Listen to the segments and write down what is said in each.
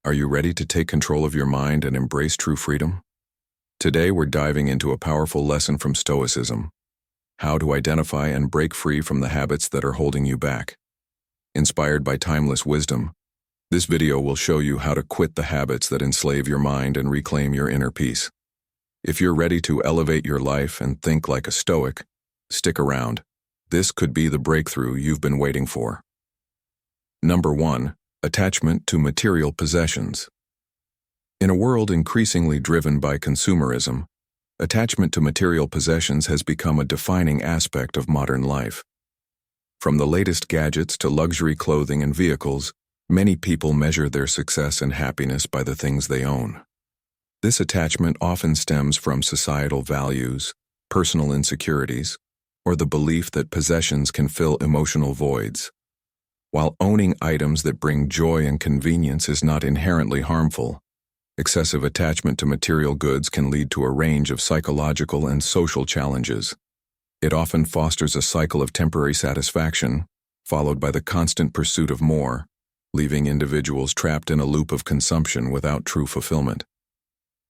Are you ready to take control of your mind and embrace true freedom? Today we're diving into a powerful lesson from Stoicism: how to identify and break free from the habits that are holding you back. Inspired by timeless wisdom, this video will show you how to quit the habits that enslave your mind and reclaim your inner peace. If you're ready to elevate your life and think like a Stoic, stick around. This could be the breakthrough you've been waiting for. Number 1. Attachment to material possessions. In a world increasingly driven by consumerism, attachment to material possessions has become a defining aspect of modern life. From the latest gadgets to luxury clothing and vehicles, many people measure their success and happiness by the things they own. This attachment often stems from societal values, personal insecurities, or the belief that possessions can fill emotional voids. While owning items that bring joy and convenience is not inherently harmful, excessive attachment to material goods can lead to a range of psychological and social challenges. It often fosters a cycle of temporary satisfaction, followed by the constant pursuit of more, leaving individuals trapped in a loop of consumption without true fulfillment.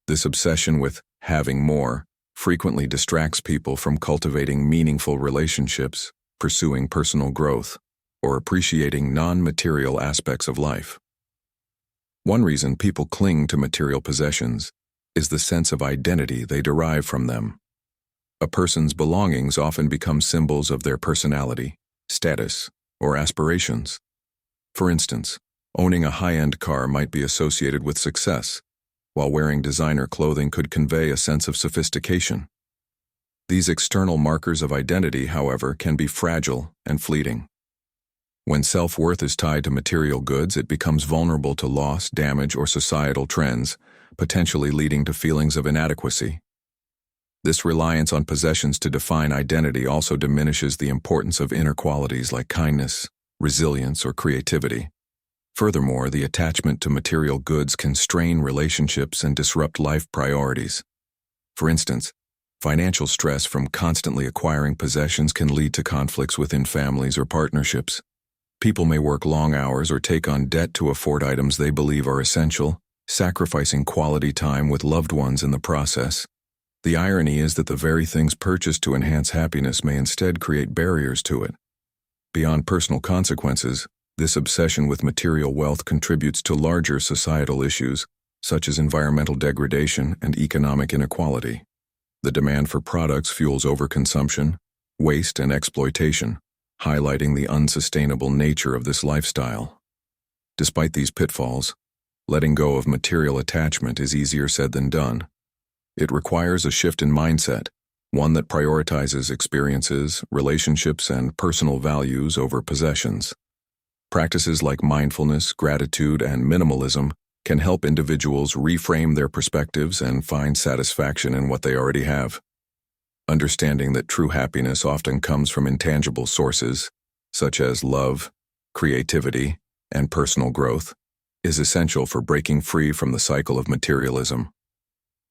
This obsession with having more frequently distracts people from cultivating meaningful relationships, pursuing personal growth, or appreciating non-material aspects of life. One reason people cling to material possessions is the sense of identity they derive from them. A person's belongings often become symbols of their personality, status, or aspirations. For instance, owning a high-end car might be associated with success, while wearing designer clothing could convey a sense of sophistication. These external markers of identity, however, can be fragile and fleeting. When self-worth is tied to material goods, it becomes vulnerable to loss, damage, or societal trends, potentially leading to feelings of inadequacy. This reliance on possessions to define identity also diminishes the importance of inner qualities like kindness, resilience, or creativity. Furthermore, the attachment to material goods can strain relationships and disrupt life priorities. For instance, financial stress from constantly acquiring possessions can lead to conflicts within families or partnerships. People may work long hours or take on debt to afford items they believe are essential, sacrificing quality time with loved ones in the process. The irony is that the very things purchased to enhance happiness may instead create barriers to it. Beyond personal consequences, this obsession with material wealth contributes to larger societal issues, such as environmental degradation and economic inequality. The demand for products fuels overconsumption, waste, and exploitation, highlighting the unsustainable nature of this lifestyle. Despite these pitfalls, letting go of material attachment is easier said than done. It requires a shift in mindset, one that prioritizes experiences, relationships, and personal values over possessions. Practices like mindfulness, gratitude, and minimalism can help individuals reframe their perspectives and find satisfaction in what they already have. Understanding that true happiness often comes from intangible sources, such as love, creativity, and personal growth, is essential for breaking free from the cycle of materialism.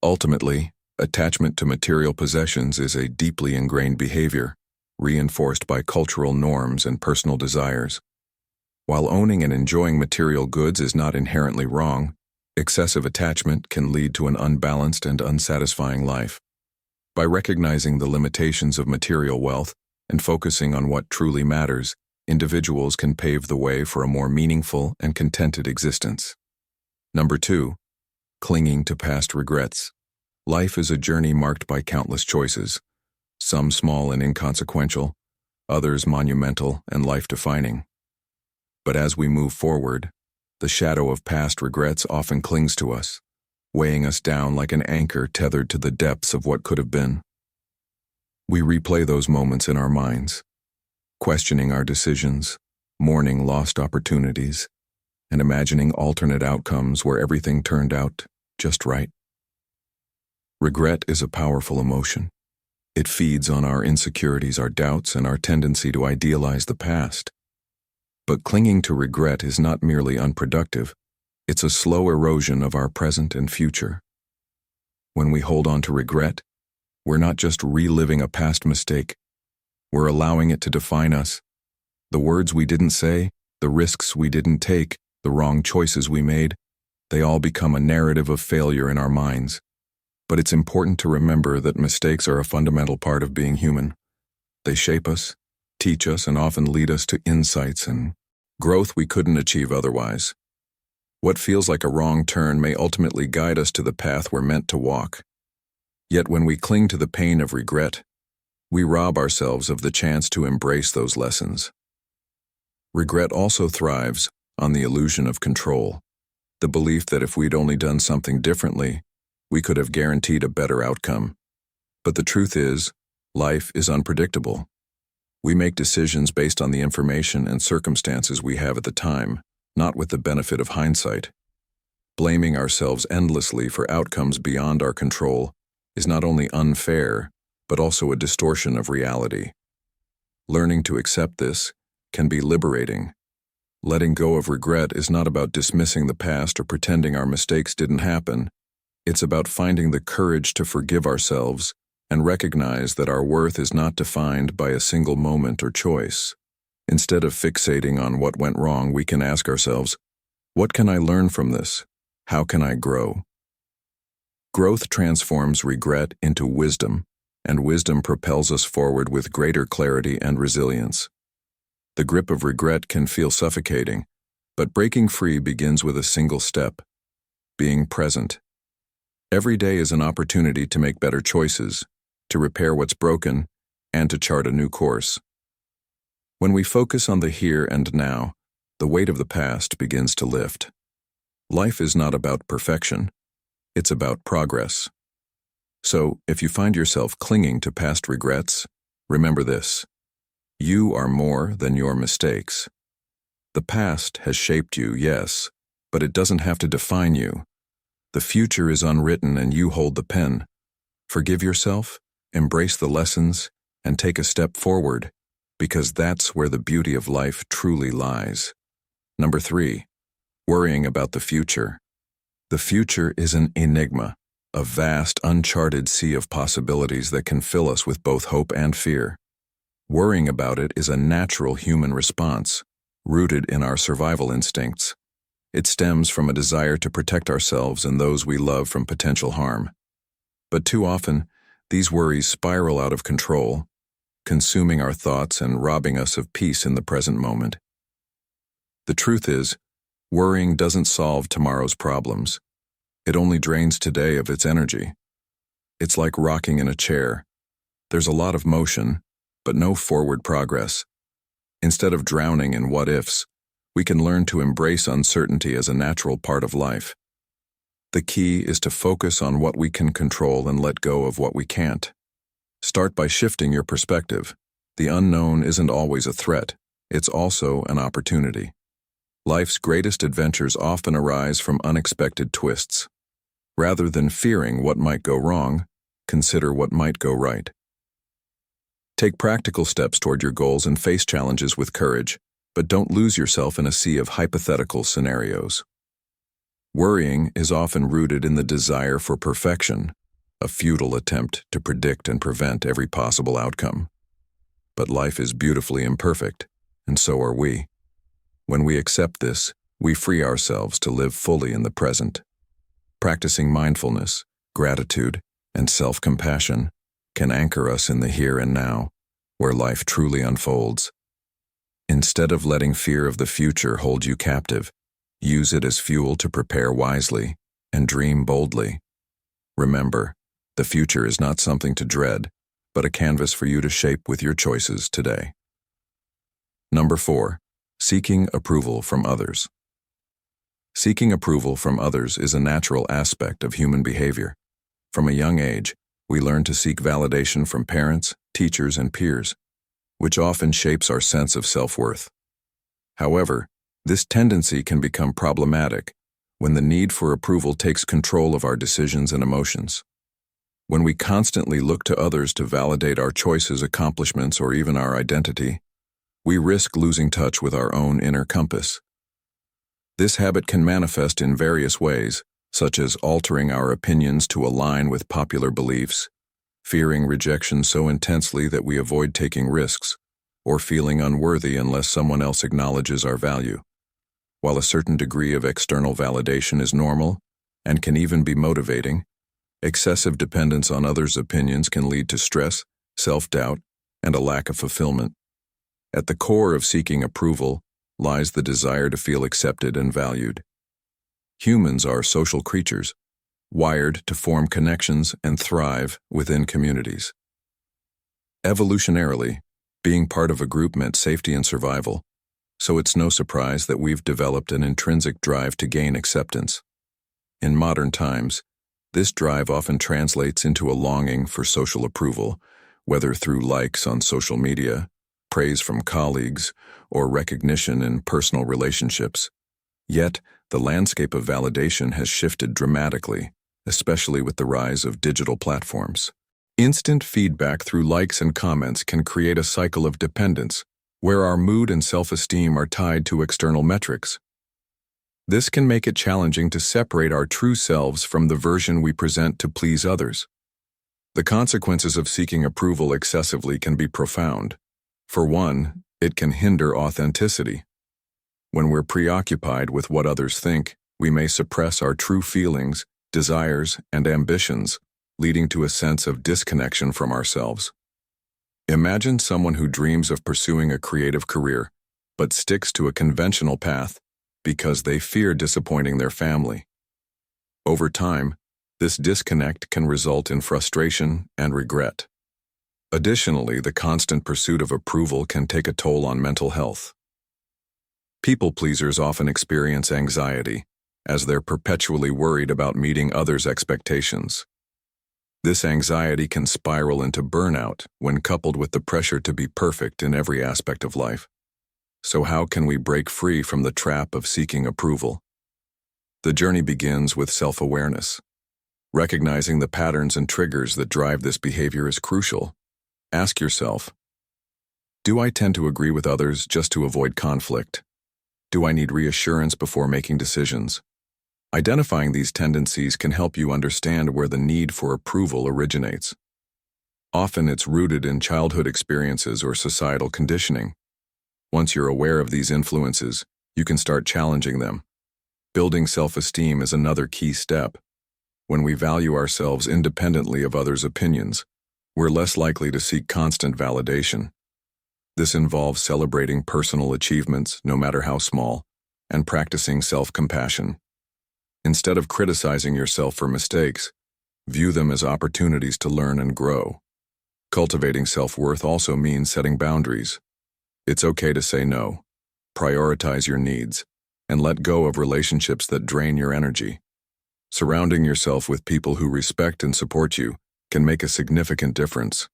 Ultimately, attachment to material possessions is a deeply ingrained behavior, reinforced by cultural norms and personal desires. While owning and enjoying material goods is not inherently wrong, excessive attachment can lead to an unbalanced and unsatisfying life. By recognizing the limitations of material wealth and focusing on what truly matters, individuals can pave the way for a more meaningful and contented existence. Number 2. Clinging to past regrets. Life is a journey marked by countless choices, some small and inconsequential, others monumental and life-defining. But as we move forward, the shadow of past regrets often clings to us, weighing us down like an anchor tethered to the depths of what could have been. We replay those moments in our minds, questioning our decisions, mourning lost opportunities, and imagining alternate outcomes where everything turned out just right. Regret is a powerful emotion. It feeds on our insecurities, our doubts, and our tendency to idealize the past. But clinging to regret is not merely unproductive, it's a slow erosion of our present and future. When we hold on to regret, we're not just reliving a past mistake, we're allowing it to define us. The words we didn't say, the risks we didn't take, the wrong choices we made, They all become a narrative of failure in our minds. But it's important to remember that mistakes are a fundamental part of being human. They shape us, teach us, and often lead us to insights and growth we couldn't achieve otherwise. What feels like a wrong turn may ultimately guide us to the path we're meant to walk. Yet when we cling to the pain of regret, we rob ourselves of the chance to embrace those lessons. Regret also thrives on the illusion of control, the belief that if we'd only done something differently, we could have guaranteed a better outcome. But the truth is, life is unpredictable. We make decisions based on the information and circumstances we have at the time, not with the benefit of hindsight. Blaming ourselves endlessly for outcomes beyond our control is not only unfair, but also a distortion of reality. Learning to accept this can be liberating. Letting go of regret is not about dismissing the past or pretending our mistakes didn't happen. It's about finding the courage to forgive ourselves and recognize that our worth is not defined by a single moment or choice. Instead of fixating on what went wrong, we can ask ourselves, what can I learn from this? How can I grow? Growth transforms regret into wisdom, and wisdom propels us forward with greater clarity and resilience. The grip of regret can feel suffocating, but breaking free begins with a single step: being present. Every day is an opportunity to make better choices, to repair what's broken, and to chart a new course. When we focus on the here and now, the weight of the past begins to lift. Life is not about perfection, it's about progress. So, if you find yourself clinging to past regrets, remember this: you are more than your mistakes. The past has shaped you, yes, but it doesn't have to define you. The future is unwritten and you hold the pen. Forgive yourself, embrace the lessons, and take a step forward, because that's where the beauty of life truly lies. Number 3, worrying about the future. The future is an enigma, a vast, uncharted sea of possibilities that can fill us with both hope and fear. Worrying about it is a natural human response, rooted in our survival instincts. It stems from a desire to protect ourselves and those we love from potential harm. But too often, these worries spiral out of control, consuming our thoughts and robbing us of peace in the present moment. The truth is, worrying doesn't solve tomorrow's problems. It only drains today of its energy. It's like rocking in a chair. There's a lot of motion, but no forward progress. Instead of drowning in what-ifs, we can learn to embrace uncertainty as a natural part of life. The key is to focus on what we can control and let go of what we can't. Start by shifting your perspective. The unknown isn't always a threat, it's also an opportunity. Life's greatest adventures often arise from unexpected twists. Rather than fearing what might go wrong, consider what might go right. Take practical steps toward your goals and face challenges with courage, but don't lose yourself in a sea of hypothetical scenarios. Worrying is often rooted in the desire for perfection, a futile attempt to predict and prevent every possible outcome. But life is beautifully imperfect, and so are we. When we accept this, we free ourselves to live fully in the present. Practicing mindfulness, gratitude, and self-compassion can anchor us in the here and now, where life truly unfolds. Instead of letting fear of the future hold you captive, use it as fuel to prepare wisely and dream boldly. Remember, the future is not something to dread, but a canvas for you to shape with your choices today. Number 4, seeking approval from others. Seeking approval from others is a natural aspect of human behavior. From a young age, we learn to seek validation from parents, teachers, and peers, which often shapes our sense of self-worth. However, this tendency can become problematic when the need for approval takes control of our decisions and emotions. When we constantly look to others to validate our choices, accomplishments, or even our identity, we risk losing touch with our own inner compass. This habit can manifest in various ways, such as altering our opinions to align with popular beliefs, fearing rejection so intensely that we avoid taking risks, or feeling unworthy unless someone else acknowledges our value. While a certain degree of external validation is normal and can even be motivating, excessive dependence on others' opinions can lead to stress, self-doubt, and a lack of fulfillment. At the core of seeking approval lies the desire to feel accepted and valued. Humans are social creatures, wired to form connections and thrive within communities. Evolutionarily, being part of a group meant safety and survival, so it's no surprise that we've developed an intrinsic drive to gain acceptance. In modern times, this drive often translates into a longing for social approval, whether through likes on social media, praise from colleagues, or recognition in personal relationships. Yet, the landscape of validation has shifted dramatically, especially with the rise of digital platforms. Instant feedback through likes and comments can create a cycle of dependence, where our mood and self-esteem are tied to external metrics. This can make it challenging to separate our true selves from the version we present to please others. The consequences of seeking approval excessively can be profound. For one, it can hinder authenticity. When we're preoccupied with what others think, we may suppress our true feelings, desires, and ambitions, leading to a sense of disconnection from ourselves. Imagine someone who dreams of pursuing a creative career, but sticks to a conventional path because they fear disappointing their family. Over time, this disconnect can result in frustration and regret. Additionally, the constant pursuit of approval can take a toll on mental health. People pleasers often experience anxiety, as they're perpetually worried about meeting others' expectations. This anxiety can spiral into burnout when coupled with the pressure to be perfect in every aspect of life. So how can we break free from the trap of seeking approval? The journey begins with self-awareness. Recognizing the patterns and triggers that drive this behavior is crucial. Ask yourself, do I tend to agree with others just to avoid conflict? Do I need reassurance before making decisions? Identifying these tendencies can help you understand where the need for approval originates. Often it's rooted in childhood experiences or societal conditioning. Once you're aware of these influences, you can start challenging them. Building self-esteem is another key step. When we value ourselves independently of others' opinions, we're less likely to seek constant validation. This involves celebrating personal achievements, no matter how small, and practicing self-compassion. Instead of criticizing yourself for mistakes, view them as opportunities to learn and grow. Cultivating self-worth also means setting boundaries. It's okay to say no, prioritize your needs, and let go of relationships that drain your energy. Surrounding yourself with people who respect and support you can make a significant difference.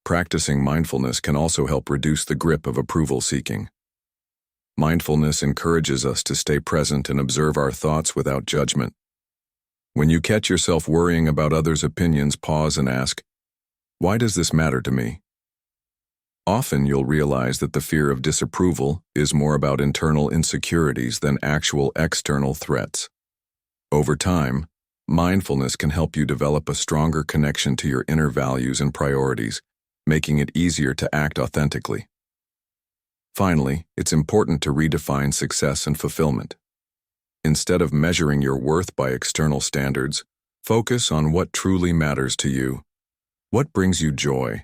Practicing mindfulness can also help reduce the grip of approval seeking. Mindfulness encourages us to stay present and observe our thoughts without judgment. When you catch yourself worrying about others' opinions, pause and ask, why does this matter to me? Often you'll realize that the fear of disapproval is more about internal insecurities than actual external threats. Over time, mindfulness can help you develop a stronger connection to your inner values and priorities, making it easier to act authentically. Finally, it's important to redefine success and fulfillment. Instead of measuring your worth by external standards, focus on what truly matters to you. What brings you joy?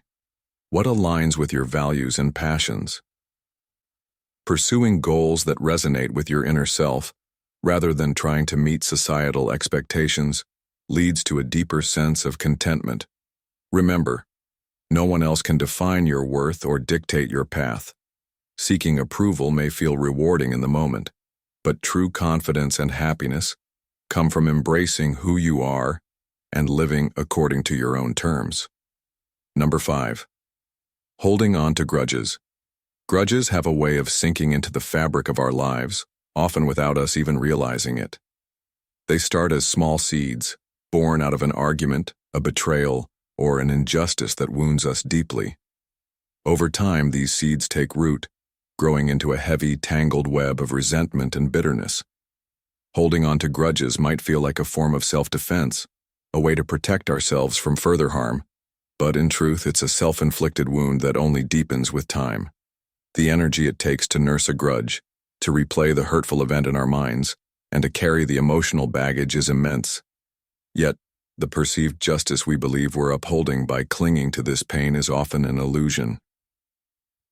What aligns with your values and passions? Pursuing goals that resonate with your inner self, rather than trying to meet societal expectations, leads to a deeper sense of contentment. Remember, no one else can define your worth or dictate your path. Seeking approval may feel rewarding in the moment, but true confidence and happiness come from embracing who you are and living according to your own terms. Number 5. Holding on to grudges. Grudges have a way of sinking into the fabric of our lives, often without us even realizing it. They start as small seeds, born out of an argument, a betrayal, or an injustice that wounds us deeply. Over time, these seeds take root, growing into a heavy, tangled web of resentment and bitterness. Holding on to grudges might feel like a form of self-defense, a way to protect ourselves from further harm, but in truth, it's a self-inflicted wound that only deepens with time. The energy it takes to nurse a grudge, To replay the hurtful event in our minds and to carry the emotional baggage is immense. Yet, the perceived justice we believe we're upholding by clinging to this pain is often an illusion.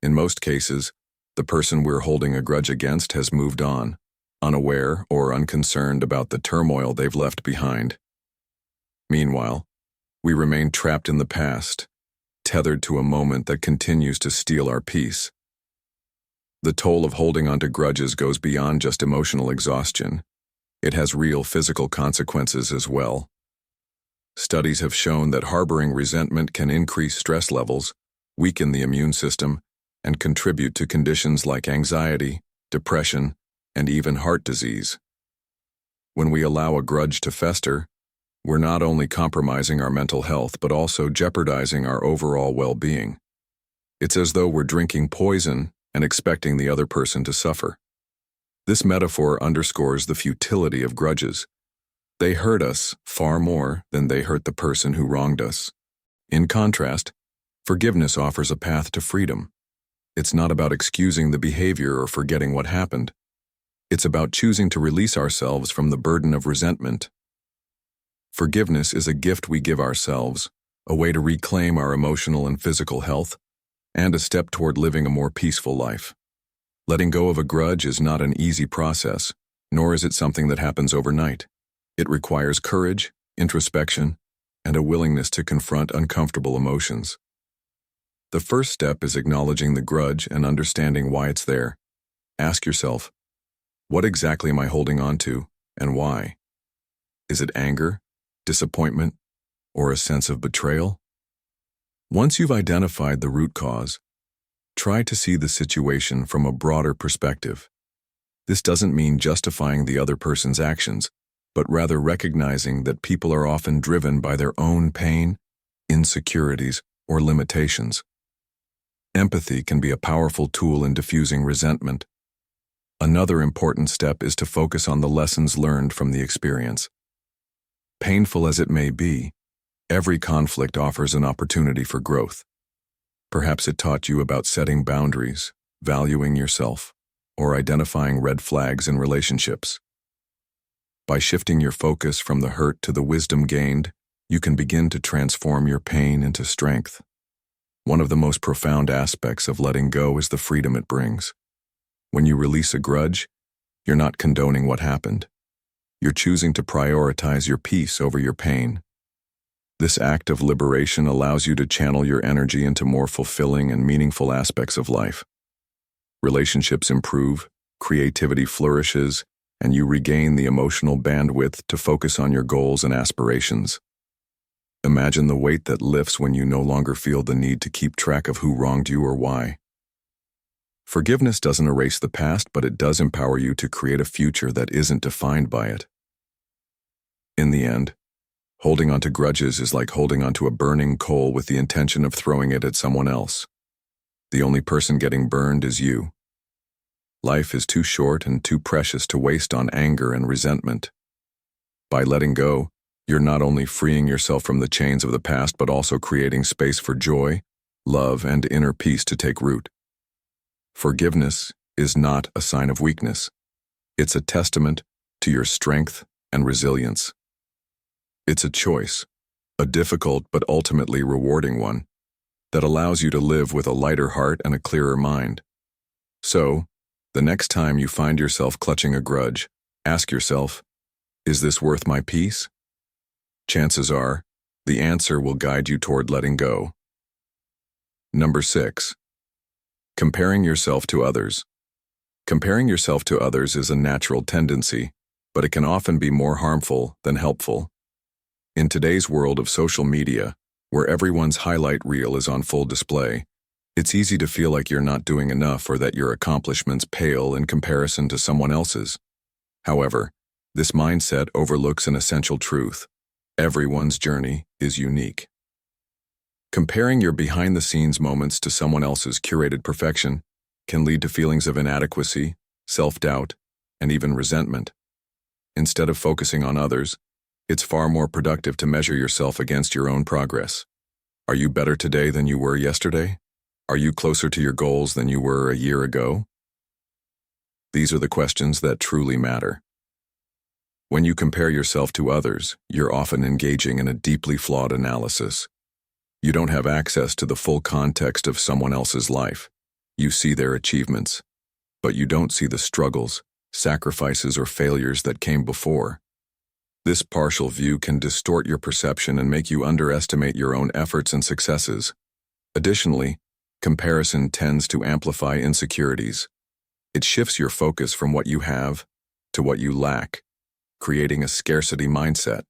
In most cases, the person we're holding a grudge against has moved on, unaware or unconcerned about the turmoil they've left behind. Meanwhile, we remain trapped in the past, tethered to a moment that continues to steal our peace. The toll of holding onto grudges goes beyond just emotional exhaustion. It has real physical consequences as well. Studies have shown that harboring resentment can increase stress levels, weaken the immune system, and contribute to conditions like anxiety, depression, and even heart disease. When we allow a grudge to fester, we're not only compromising our mental health but also jeopardizing our overall well-being. It's as though we're drinking poison and expecting the other person to suffer. This metaphor underscores the futility of grudges. They hurt us far more than they hurt the person who wronged us. In contrast, forgiveness offers a path to freedom. It's not about excusing the behavior or forgetting what happened. It's about choosing to release ourselves from the burden of resentment. Forgiveness is a gift we give ourselves, a way to reclaim our emotional and physical health, and a step toward living a more peaceful life. Letting go of a grudge is not an easy process, nor is it something that happens overnight. It requires courage, introspection, and a willingness to confront uncomfortable emotions. The first step is acknowledging the grudge and understanding why it's there. Ask yourself, what exactly am I holding on to, and why? Is it anger, disappointment, or a sense of betrayal? Once you've identified the root cause, try to see the situation from a broader perspective. This doesn't mean justifying the other person's actions, but rather recognizing that people are often driven by their own pain, insecurities, or limitations. Empathy can be a powerful tool in diffusing resentment. Another important step is to focus on the lessons learned from the experience. Painful as it may be, every conflict offers an opportunity for growth. Perhaps it taught you about setting boundaries, valuing yourself, or identifying red flags in relationships. By shifting your focus from the hurt to the wisdom gained, you can begin to transform your pain into strength. One of the most profound aspects of letting go is the freedom it brings. When you release a grudge, you're not condoning what happened. You're choosing to prioritize your peace over your pain. This act of liberation allows you to channel your energy into more fulfilling and meaningful aspects of life. Relationships improve, creativity flourishes, and you regain the emotional bandwidth to focus on your goals and aspirations. Imagine the weight that lifts when you no longer feel the need to keep track of who wronged you or why. Forgiveness doesn't erase the past, but it does empower you to create a future that isn't defined by it. In the end, holding on to grudges is like holding onto a burning coal with the intention of throwing it at someone else. The only person getting burned is you. Life is too short and too precious to waste on anger and resentment. By letting go, you're not only freeing yourself from the chains of the past, but also creating space for joy, love, and inner peace to take root. Forgiveness is not a sign of weakness. It's a testament to your strength and resilience. It's a choice, a difficult but ultimately rewarding one, that allows you to live with a lighter heart and a clearer mind. So, the next time you find yourself clutching a grudge, ask yourself, is this worth my peace? Chances are, the answer will guide you toward letting go. Number 6. Comparing yourself to others. Comparing yourself to others is a natural tendency, but it can often be more harmful than helpful. In today's world of social media, where everyone's highlight reel is on full display, it's easy to feel like you're not doing enough or that your accomplishments pale in comparison to someone else's. However, this mindset overlooks an essential truth. Everyone's journey is unique. Comparing your behind-the-scenes moments to someone else's curated perfection can lead to feelings of inadequacy, self-doubt, and even resentment. Instead of focusing on others, it's far more productive to measure yourself against your own progress. Are you better today than you were yesterday? Are you closer to your goals than you were a year ago? These are the questions that truly matter. When you compare yourself to others, you're often engaging in a deeply flawed analysis. You don't have access to the full context of someone else's life. You see their achievements, but you don't see the struggles, sacrifices, or failures that came before. This partial view can distort your perception and make you underestimate your own efforts and successes. Additionally, comparison tends to amplify insecurities. It shifts your focus from what you have to what you lack, creating a scarcity mindset.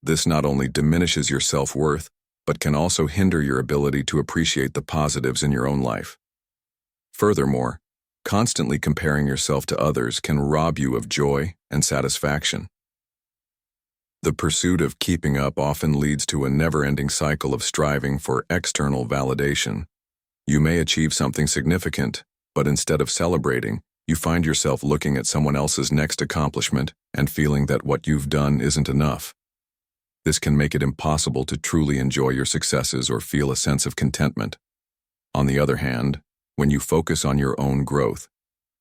This not only diminishes your self-worth, but can also hinder your ability to appreciate the positives in your own life. Furthermore, constantly comparing yourself to others can rob you of joy and satisfaction. The pursuit of keeping up often leads to a never-ending cycle of striving for external validation. You may achieve something significant, but instead of celebrating, you find yourself looking at someone else's next accomplishment and feeling that what you've done isn't enough. This can make it impossible to truly enjoy your successes or feel a sense of contentment. On the other hand, when you focus on your own growth,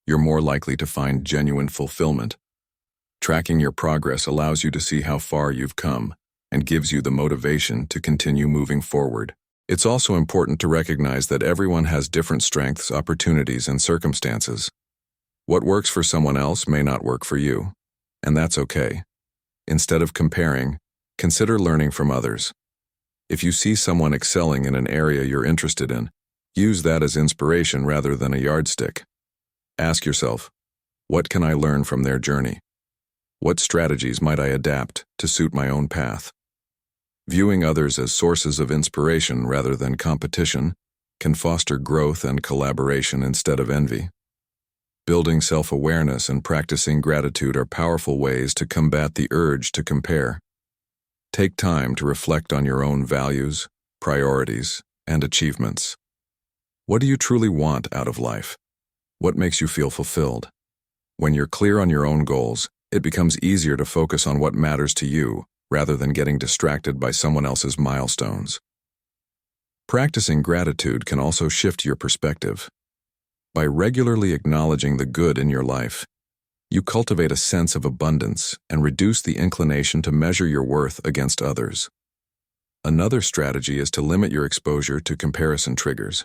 you're more likely to find genuine fulfillment. Tracking your progress allows you to see how far you've come and gives you the motivation to continue moving forward. It's also important to recognize that everyone has different strengths, opportunities, and circumstances. What works for someone else may not work for you, and that's okay. Instead of comparing, consider learning from others. If you see someone excelling in an area you're interested in, use that as inspiration rather than a yardstick. Ask yourself, what can I learn from their journey? What strategies might I adapt to suit my own path? Viewing others as sources of inspiration rather than competition can foster growth and collaboration instead of envy. Building self-awareness and practicing gratitude are powerful ways to combat the urge to compare. Take time to reflect on your own values, priorities, and achievements. What do you truly want out of life? What makes you feel fulfilled? When you're clear on your own goals, it becomes easier to focus on what matters to you rather than getting distracted by someone else's milestones. Practicing gratitude can also shift your perspective. By regularly acknowledging the good in your life, you cultivate a sense of abundance and reduce the inclination to measure your worth against others. Another strategy is to limit your exposure to comparison triggers.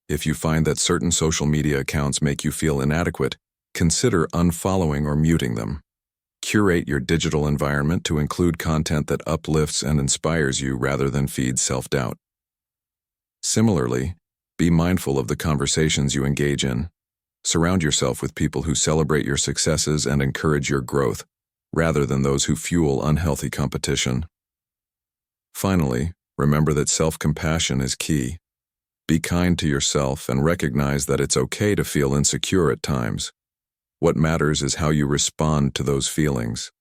If you find that certain social media accounts make you feel inadequate, consider unfollowing or muting them. Curate your digital environment to include content that uplifts and inspires you rather than feeds self-doubt. Similarly, be mindful of the conversations you engage in. Surround yourself with people who celebrate your successes and encourage your growth, rather than those who fuel unhealthy competition. Finally, remember that self-compassion is key. Be kind to yourself and recognize that it's okay to feel insecure at times. What matters is how you respond to those feelings.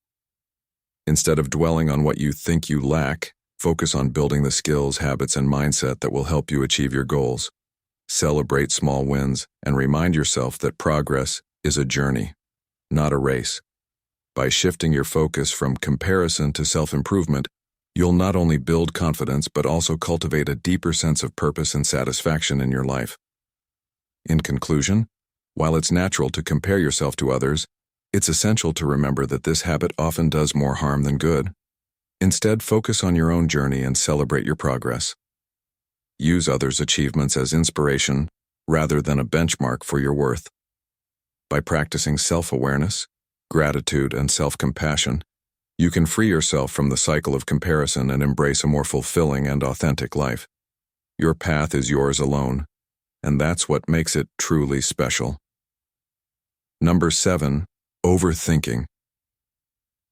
Instead of dwelling on what you think you lack, focus on building the skills, habits, and mindset that will help you achieve your goals. Celebrate small wins and remind yourself that progress is a journey, not a race. By shifting your focus from comparison to self-improvement, you'll not only build confidence but also cultivate a deeper sense of purpose and satisfaction in your life. In conclusion, while it's natural to compare yourself to others, it's essential to remember that this habit often does more harm than good. Instead, focus on your own journey and celebrate your progress. Use others' achievements as inspiration rather than a benchmark for your worth. By practicing self-awareness, gratitude, and self-compassion, you can free yourself from the cycle of comparison and embrace a more fulfilling and authentic life. Your path is yours alone, and that's what makes it truly special. Number 7, overthinking.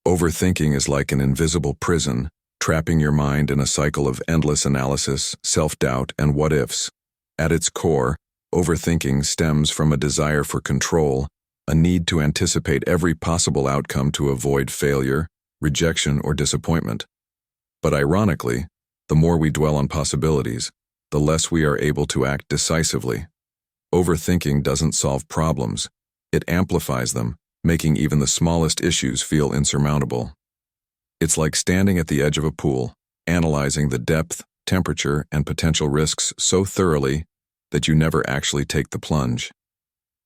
Overthinking is like an invisible prison, trapping your mind in a cycle of endless analysis, self-doubt, and what-ifs. At its core, overthinking stems from a desire for control, a need to anticipate every possible outcome to avoid failure, rejection, or disappointment. But ironically, the more we dwell on possibilities, the less we are able to act decisively. Overthinking doesn't solve problems. It amplifies them, making even the smallest issues feel insurmountable. It's like standing at the edge of a pool, analyzing the depth, temperature, and potential risks so thoroughly that you never actually take the plunge.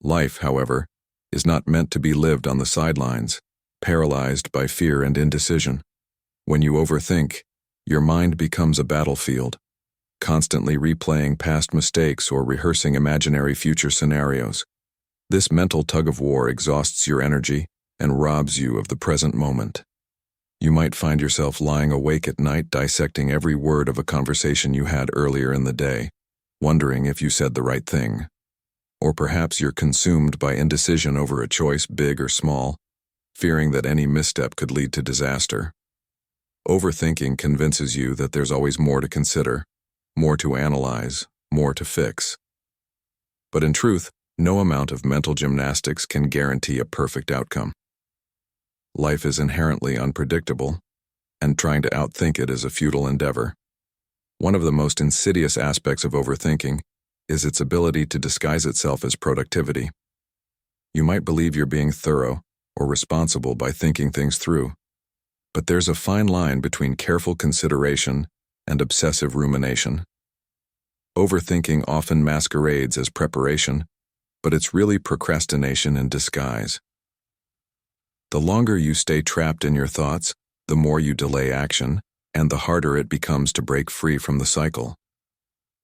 Life, however, is not meant to be lived on the sidelines, paralyzed by fear and indecision. When you overthink, your mind becomes a battlefield, constantly replaying past mistakes or rehearsing imaginary future scenarios. This mental tug-of-war exhausts your energy and robs you of the present moment. You might find yourself lying awake at night dissecting every word of a conversation you had earlier in the day, wondering if you said the right thing. Or perhaps you're consumed by indecision over a choice, big or small, fearing that any misstep could lead to disaster. Overthinking convinces you that there's always more to consider, more to analyze, more to fix. But in truth, no amount of mental gymnastics can guarantee a perfect outcome. Life is inherently unpredictable, and trying to outthink it is a futile endeavor. One of the most insidious aspects of overthinking is its ability to disguise itself as productivity. You might believe you're being thorough or responsible by thinking things through, but there's a fine line between careful consideration and obsessive rumination. Overthinking often masquerades as preparation, but it's really procrastination in disguise. The longer you stay trapped in your thoughts, the more you delay action, and the harder it becomes to break free from the cycle.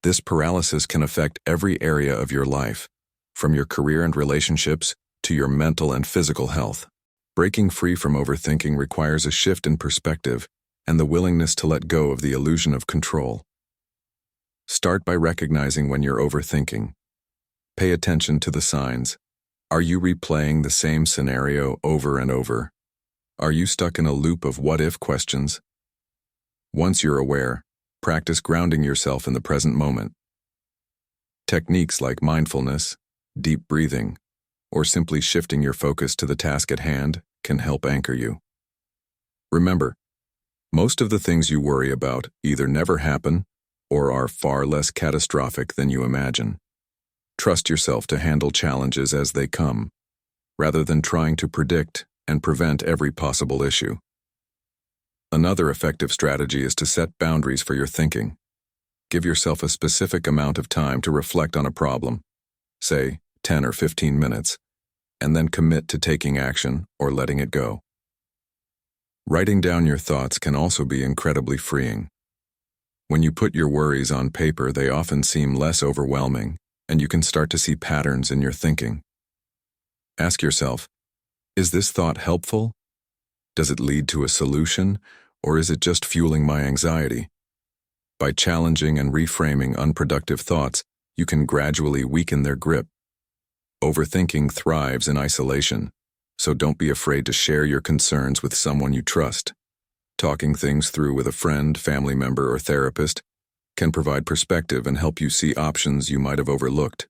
This paralysis can affect every area of your life, from your career and relationships to your mental and physical health. Breaking free from overthinking requires a shift in perspective and the willingness to let go of the illusion of control. Start by recognizing when you're overthinking. Pay attention to the signs. Are you replaying the same scenario over and over? Are you stuck in a loop of what-if questions? Once you're aware, practice grounding yourself in the present moment. Techniques like mindfulness, deep breathing, or simply shifting your focus to the task at hand can help anchor you. Remember, most of the things you worry about either never happen or are far less catastrophic than you imagine. Trust yourself to handle challenges as they come, rather than trying to predict and prevent every possible issue. Another effective strategy is to set boundaries for your thinking. Give yourself a specific amount of time to reflect on a problem, say 10 or 15 minutes, and then commit to taking action or letting it go. Writing down your thoughts can also be incredibly freeing. When you put your worries on paper, they often seem less overwhelming, and you can start to see patterns in your thinking. Ask yourself, is this thought helpful? Does it lead to a solution, or is it just fueling my anxiety? By challenging and reframing unproductive thoughts, you can gradually weaken their grip. Overthinking thrives in isolation, so don't be afraid to share your concerns with someone you trust. Talking things through with a friend, family member, or therapist can provide perspective and help you see options you might have overlooked.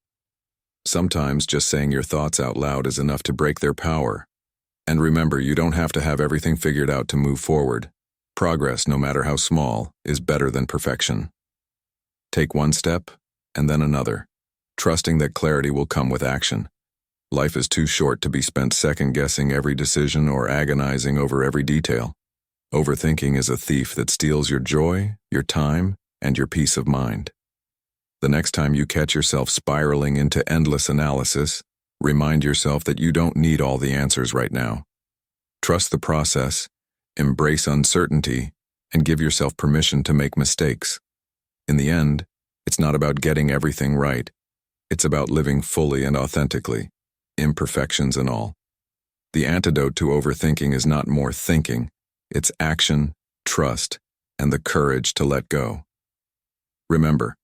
Sometimes just saying your thoughts out loud is enough to break their power. And remember, you don't have to have everything figured out to move forward. Progress, no matter how small, is better than perfection. Take one step, and then another, trusting that clarity will come with action. Life is too short to be spent second-guessing every decision or agonizing over every detail. Overthinking is a thief that steals your joy, your time, and your peace of mind. The next time you catch yourself spiraling into endless analysis, remind yourself that you don't need all the answers right now. Trust the process, embrace uncertainty, and give yourself permission to make mistakes. In the end, it's not about getting everything right. It's about living fully and authentically, imperfections and all. The antidote to overthinking is not more thinking, it's action, trust, and the courage to let go. Remember,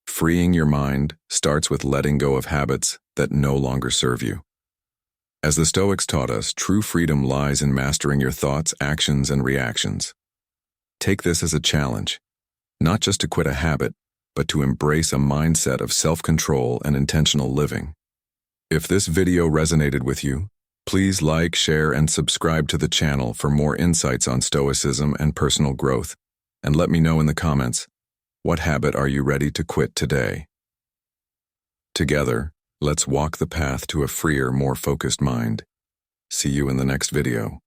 freeing your mind starts with letting go of habits that no longer serve you. As the Stoics taught us, true freedom lies in mastering your thoughts, actions, and reactions. Take this as a challenge, not just to quit a habit, but to embrace a mindset of self-control and intentional living. If this video resonated with you, please like, share, and subscribe to the channel for more insights on Stoicism and personal growth. And let me know in the comments, what habit are you ready to quit today? Together, let's walk the path to a freer, more focused mind. See you in the next video.